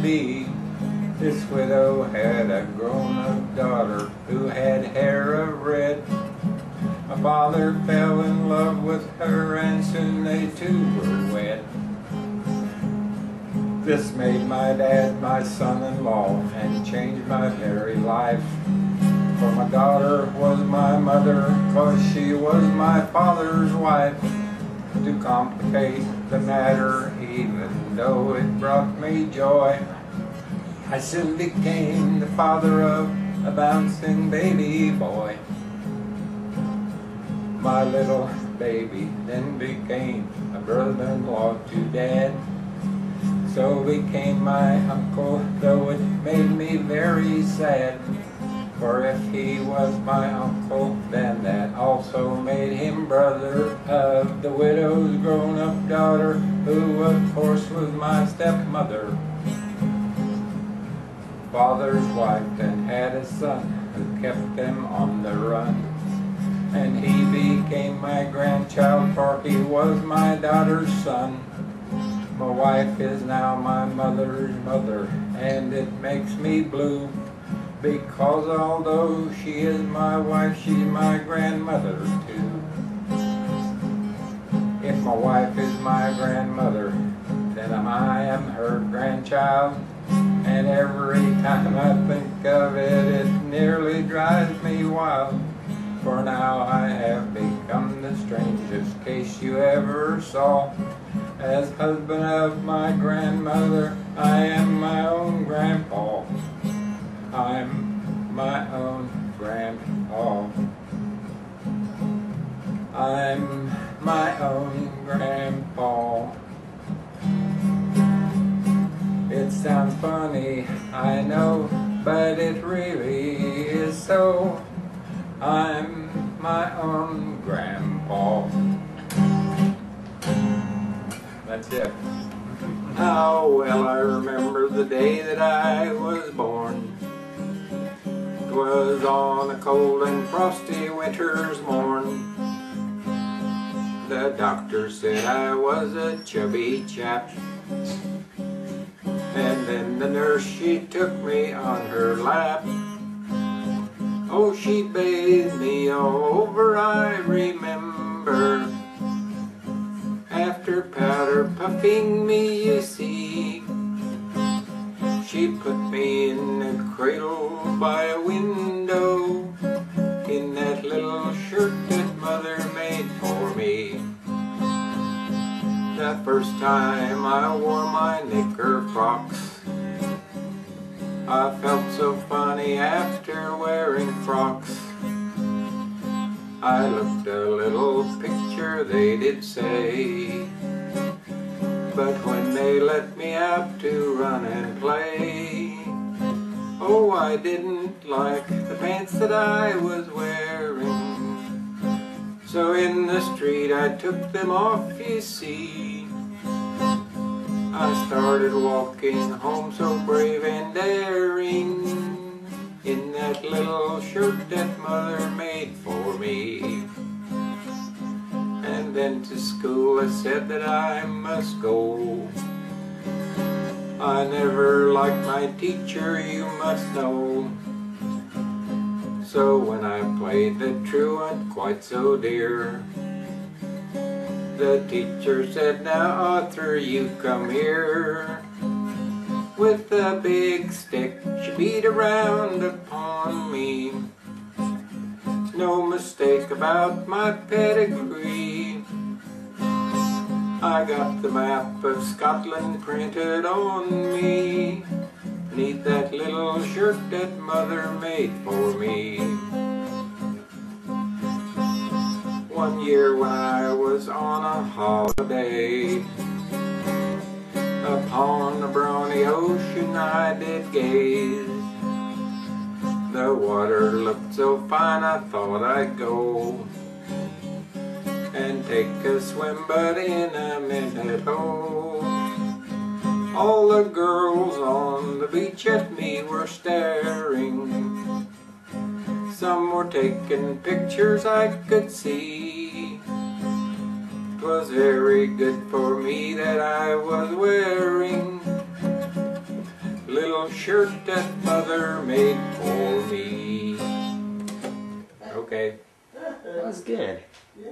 be. This widow had a grown-up daughter who had hair of red. My father fell in love with her and soon they two were wed. This made my dad my son-in-law and changed my very life. For my daughter was my mother, 'cause she was my father's wife. To complicate the matter, even though it brought me joy, I soon became the father of a bouncing baby boy. My little baby then became a brother-in-law to Dad. So became my uncle, though it made me very sad. For if he was my uncle, then that also made him brother of the widow's grown-up daughter, who of course was my stepmother. Father's wife then had a son who kept them on the run, and he became my grandchild, for he was my daughter's son. My wife is now my mother's mother, and it makes me blue, because although she is my wife, she's my grandmother too. If my wife is my grandmother, then I am her grandchild, and every time I think of it, it nearly drives me wild. For now I have become the strangest case you ever saw. As husband of my grandmother, I am my own grandpa. I'm my own grandpa. I'm my own grandpa. It sounds funny, I know, but it really is so. I'm my own grandpa. That's it. Oh, well, I remember the day that I was born. 'Twas on a cold and frosty winter's morn. The doctor said I was a chubby chap, and then the nurse, she took me on her lap. Oh, she bathed me all over, I remember. After powder puffing me, you see, she put me in a cradle by a window, in that little shirt that Mother made for me. The first time I wore my knickerfrocks, I felt so funny after wearing frocks. I looked a little picture, they did say, but when they let me out to run and play, oh, I didn't like the pants that I was wearing. So in the street I took them off, you see. I started walking home so brave and daring, in that little shirt that Mother made for me. And then to school I said that I must go. I never liked my teacher, you must know. So when I played the truant quite so dear, the teacher said, now Arthur, you come here. With a big stick she beat around upon me. No mistake about my pedigree. I got the map of Scotland printed on me, beneath that little shirt that Mother made for me. One year when I was on a holiday, upon the brawny ocean I did gaze. The water looked so fine I thought I'd go and take a swim, but in a minute, oh, all the girls on the beach at me were staring. Some were taking pictures, I could see. 'Twas very good for me that I was wearing yellow shirt that mother made for me. Okay. That was good. Yeah.